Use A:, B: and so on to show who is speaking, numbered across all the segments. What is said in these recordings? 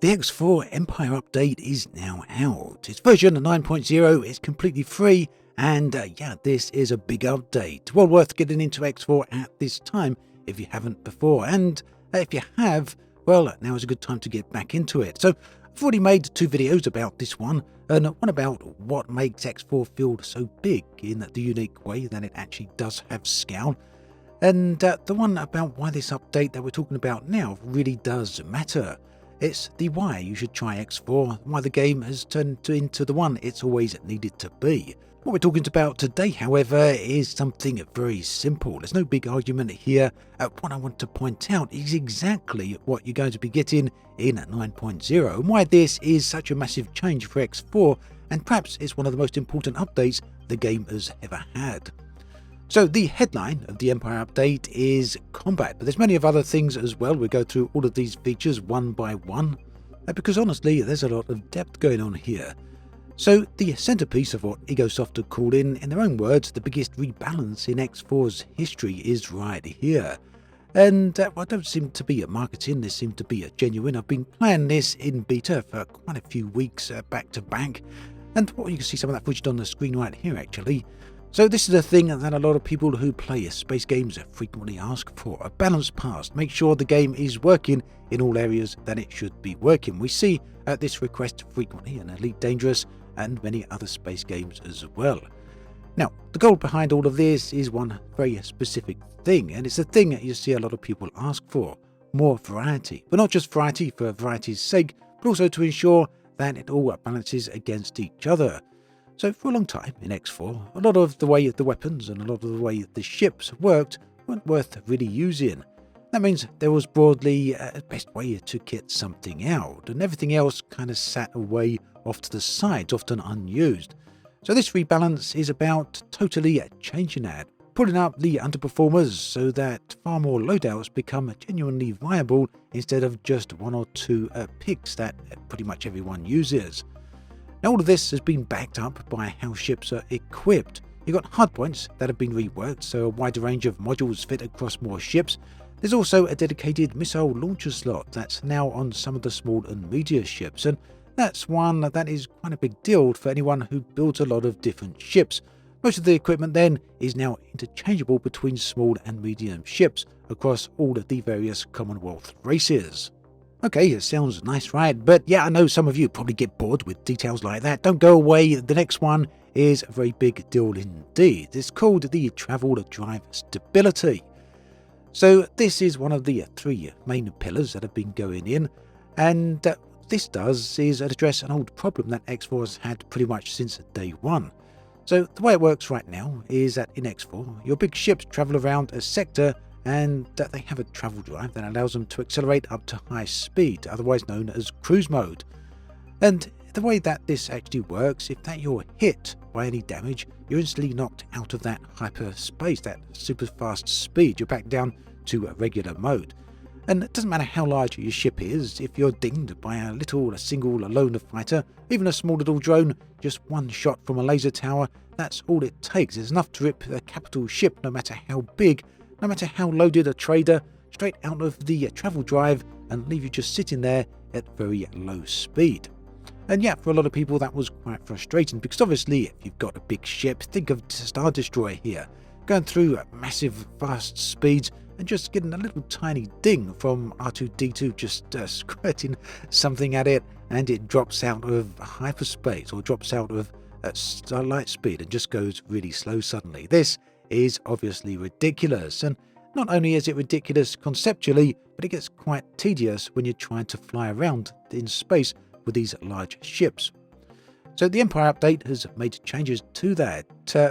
A: The X4 Empire update is now out. Its version 9.0 is completely free, and this is a big update. Well worth getting into X4 at this time if you haven't before, and if you have, well, now is a good time to get back into it. So I've already made 2 videos about this one, and one about what makes X4 feel so big in the unique way that it actually does have scale, and the one about why this update that we're talking about now really does matter. It's the why you should try X4, why the game has turned into the one it's always needed to be. What we're talking about today, however, is something very simple. There's no big argument here. What I want to point out is exactly what you're going to be getting in 9.0 and why this is such a massive change for X4, and perhaps it's one of the most important updates the game has ever had. So the headline of the Empire update is combat, but there's many of other things as well. We'll go through all of these features one by one, because honestly there's a lot of depth going on here. So the centerpiece of what Egosoft are calling, in their own words, the biggest rebalance in X4's history is right here. And I don't seem to be marketing, this seems to be a genuine. I've been playing this in beta for quite a few weeks back to back, and you can see some of that footage on the screen right here actually. So this is a thing that a lot of people who play space games frequently ask for, a balanced pass. Make sure the game is working in all areas that it should be working. We see this request frequently in Elite Dangerous and many other space games as well. Now, the goal behind all of this is one very specific thing, and it's a thing that you see a lot of people ask for, more variety. But not just variety for variety's sake, but also to ensure that it all balances against each other. So for a long time in X4, a lot of the way the weapons and a lot of the way the ships worked weren't worth really using. That means there was broadly a best way to kit something out, and everything else kind of sat away off to the sides, often unused. So this rebalance is about totally changing that, pulling up the underperformers so that far more loadouts become genuinely viable instead of just 1 or 2 picks that pretty much everyone uses. Now all of this has been backed up by how ships are equipped. You've got hardpoints that have been reworked so a wider range of modules fit across more ships. There's also a dedicated missile launcher slot that's now on some of the small and medium ships, and that's one that is quite a big deal for anyone who builds a lot of different ships. Most of the equipment then is now interchangeable between small and medium ships across all of the various Commonwealth races. Okay, it sounds nice, right? But yeah, I know some of you probably get bored with details like that. Don't go away. The next one is a very big deal indeed. It's called the Travel Drive Stability. So this is one of the 3 main pillars that have been going in, and what this does is address an old problem that X4 has had pretty much since day one. So the way it works right now is that in X4, your big ships travel around a sector, and they have a travel drive that allows them to accelerate up to high speed, otherwise known as cruise mode. And the way that this actually works, if that you're hit by any damage, you're instantly knocked out of that hyperspace, that super fast speed. You're back down to a regular mode. And it doesn't matter how large your ship is, if you're dinged by a single lone fighter, even a small little drone, just one shot from a laser tower, that's all it takes. It's enough to rip a capital ship, no matter how big, no matter how loaded a trader, straight out of the travel drive and leave you just sitting there at very low speed. And yeah, for a lot of people that was quite frustrating, because obviously if you've got a big ship, think of Star Destroyer here, going through massive fast speeds and just getting a little tiny ding from R2-D2 just squirting something at it, and it drops out of hyperspace or drops out of light speed and just goes really slow suddenly. This is obviously ridiculous, and not only is it ridiculous conceptually, but it gets quite tedious when you're trying to fly around in space with these large ships. So the Empire update has made changes to that.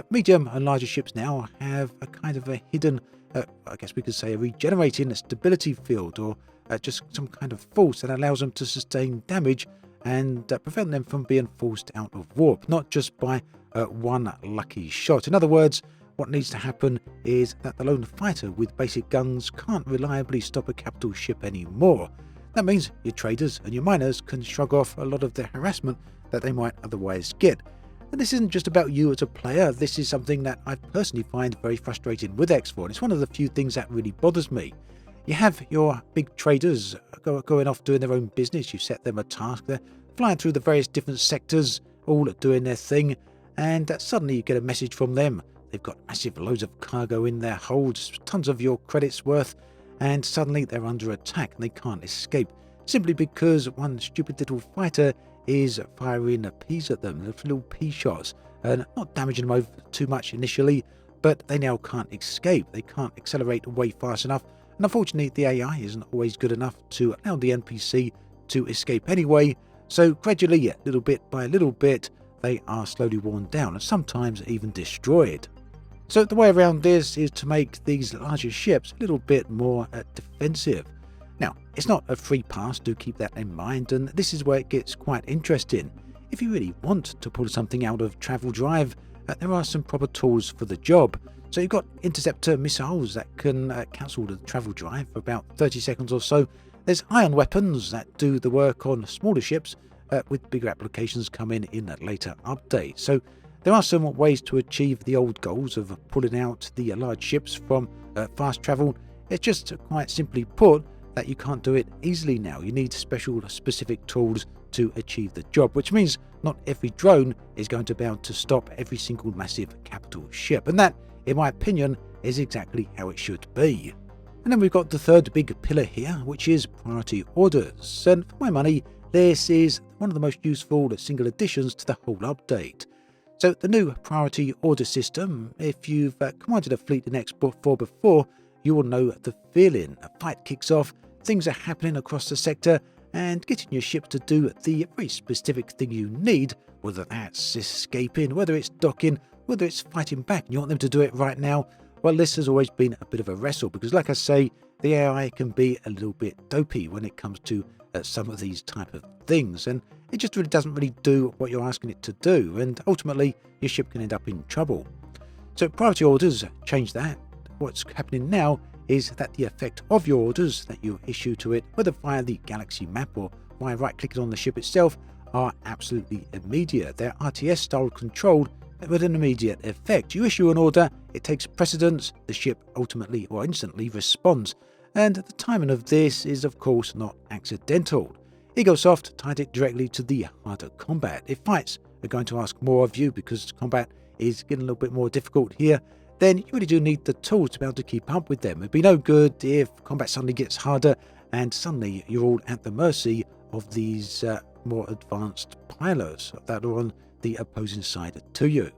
A: Medium and larger ships now have a kind of a hidden, I guess we could say a regenerating stability field, or just some kind of force that allows them to sustain damage and prevent them from being forced out of warp, not just by one lucky shot. In other words, what needs to happen is that the lone fighter with basic guns can't reliably stop a capital ship anymore. That means your traders and your miners can shrug off a lot of the harassment that they might otherwise get. And this isn't just about you as a player, this is something that I personally find very frustrating with X4, and it's one of the few things that really bothers me. You have your big traders going off doing their own business. You set them a task. They're flying through the various different sectors, all doing their thing, and suddenly you get a message from them. They've got massive loads of cargo in their holds, tons of your credit's worth, and suddenly they're under attack and they can't escape, simply because one stupid little fighter is firing peas at them, little pea shots, and not damaging them over too much initially, but they now can't escape. They can't accelerate away fast enough, and unfortunately the AI isn't always good enough to allow the NPC to escape anyway, so gradually, little bit by little bit, they are slowly worn down and sometimes even destroyed. So the way around this is to make these larger ships a little bit more defensive. Now, it's not a free pass, do keep that in mind, and this is where it gets quite interesting. If you really want to pull something out of Travel Drive, there are some proper tools for the job. So you've got interceptor missiles that can cancel the Travel Drive for about 30 seconds or so. There's ion weapons that do the work on smaller ships, with bigger applications coming in a later update. So there are some ways to achieve the old goals of pulling out the large ships from fast travel. It's just quite simply put that you can't do it easily now. You need specific tools to achieve the job, which means not every drone is going to be able to stop every single massive capital ship. And that, in my opinion, is exactly how it should be. And then we've got the third big pillar here, which is priority orders. And for my money, this is one of the most useful single additions to the whole update. So the new priority order system, if you've commanded a fleet in X4 before, you will know the feeling. A fight kicks off, things are happening across the sector, and getting your ship to do the very specific thing you need, whether that's escaping, whether it's docking, whether it's fighting back, and you want them to do it right now, well, this has always been a bit of a wrestle, because like I say, the AI can be a little bit dopey when it comes to some of these type of things, and it just really doesn't do what you're asking it to do, and ultimately your ship can end up in trouble. So priority orders change that. What's happening now is that the effect of your orders that you issue to it, whether via the galaxy map or by right-clicking on the ship itself, are absolutely immediate. They're RTS-style controlled with an immediate effect. You issue an order, it takes precedence, the ship ultimately or instantly responds, and the timing of this is of course not accidental. Egosoft tied it directly to the harder combat. If fights are going to ask more of you because combat is getting a little bit more difficult here, then you really do need the tools to be able to keep up with them. It'd be no good if combat suddenly gets harder and suddenly you're all at the mercy of these more advanced pilots that are on the opposing side to you.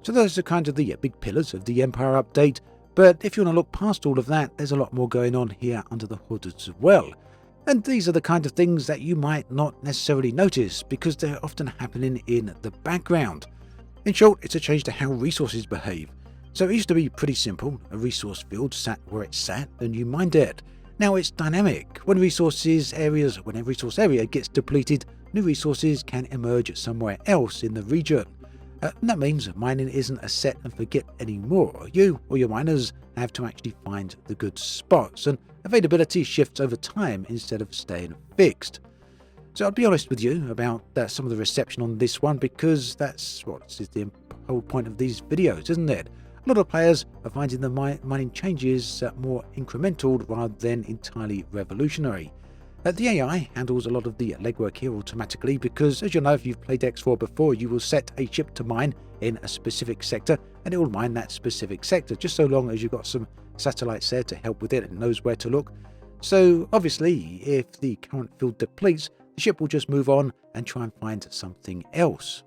A: So those are kind of the big pillars of the Empire update, but if you want to look past all of that, there's a lot more going on here under the hood as well. And these are the kind of things that you might not necessarily notice because they're often happening in the background. In short, it's a change to how resources behave. So it used to be pretty simple. A resource field sat where it sat and you mined it. Now it's dynamic. When a resource area gets depleted, new resources can emerge somewhere else in the region. And that means mining isn't a set and forget anymore. You or your miners have to actually find the good spots, and availability shifts over time instead of staying fixed. So I'll be honest with you about some of the reception on this one, because that's what is the whole point of these videos, isn't it? A lot of players are finding the mining changes more incremental rather than entirely revolutionary. The AI handles a lot of the legwork here automatically because, as you know, if you've played X4 before, you will set a ship to mine in a specific sector and it will mine that specific sector, just so long as you've got some satellites there to help with it and knows where to look. So obviously, if the current field depletes, the ship will just move on and try and find something else.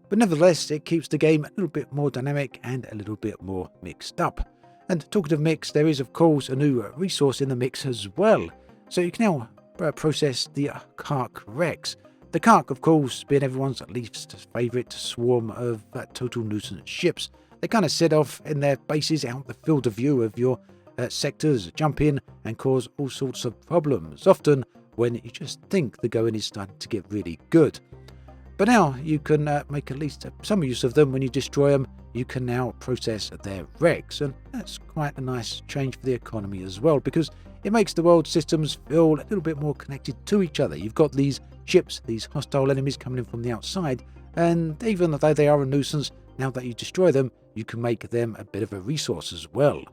A: But nevertheless, it keeps the game a little bit more dynamic and a little bit more mixed up. And talking of mix, there is of course a new resource in the mix as well. So you can now process the Kark Rex. The Kark, of course, being everyone's least favourite swarm of total nuisance ships. They kind of set off in their bases out the field of view of your sectors, jump in and cause all sorts of problems, often when you just think the going is starting to get really good. But now you can make at least some use of them. When you destroy them, you can now process their wrecks, and that's quite a nice change for the economy as well, because it makes the world systems feel a little bit more connected to each other. You've got these ships, these hostile enemies coming in from the outside, and even though they are a nuisance, now that you destroy them, you can make them a bit of a resource as well.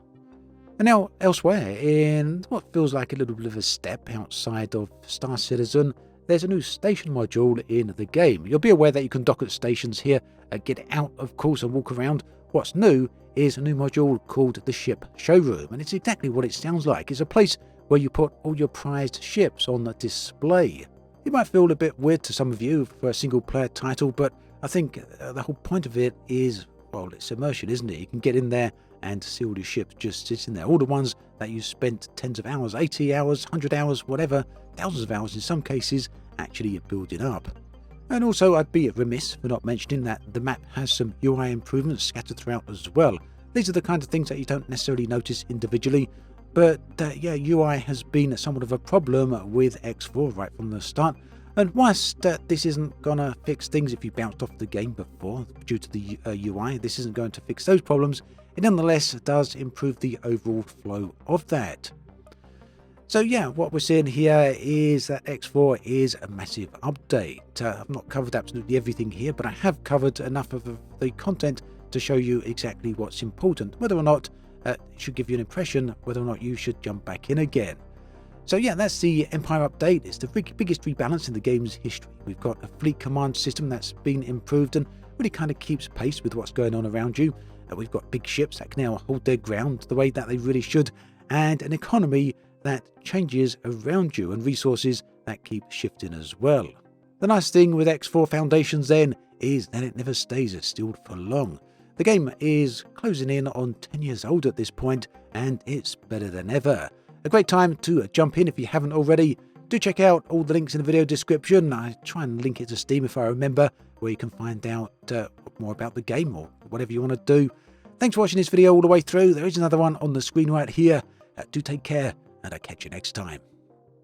A: And now, elsewhere, in what feels like a little bit of a step outside of Star Citizen, there's a new station module in the game. You'll be aware that you can dock at stations here, get out, of course, and walk around. What's new is a new module called the Ship Showroom, and it's exactly what it sounds like. It's a place where you put all your prized ships on display. It might feel a bit weird to some of you for a single-player title, but I think the whole point of it is, well, it's immersion, isn't it? You can get in there and see all your ships just sitting there. All the ones that you spent tens of hours, 80 hours, 100 hours, whatever, thousands of hours in some cases, actually building up. And also, I'd be remiss for not mentioning that the map has some UI improvements scattered throughout as well. These are the kind of things that you don't necessarily notice individually, but yeah, UI has been somewhat of a problem with X4 right from the start. And whilst this isn't going to fix things if you bounced off the game before due to the UI, this isn't going to fix those problems. It nonetheless does improve the overall flow of that. So yeah, what we're seeing here is that X4 is a massive update. I've not covered absolutely everything here, but I have covered enough of the content to show you exactly what's important, whether or not it should give you an impression, whether or not you should jump back in again. So yeah, that's the Empire update. It's the biggest rebalance in the game's history. We've got a fleet command system that's been improved and really kind of keeps pace with what's going on around you. We've got big ships that can now hold their ground the way that they really should, and an economy that changes around you and resources that keep shifting as well. The nice thing with X4 Foundations then is that it never stays still for long. The game is closing in on 10 years old at this point, and it's better than ever. A great time to jump in if you haven't already. Do check out all the links in the video description. I try and link it to Steam if I remember, where you can find out more about the game or whatever you want to do. Thanks for watching this video all the way through. There is another one on the screen right here. Do take care, and I'll catch you next time.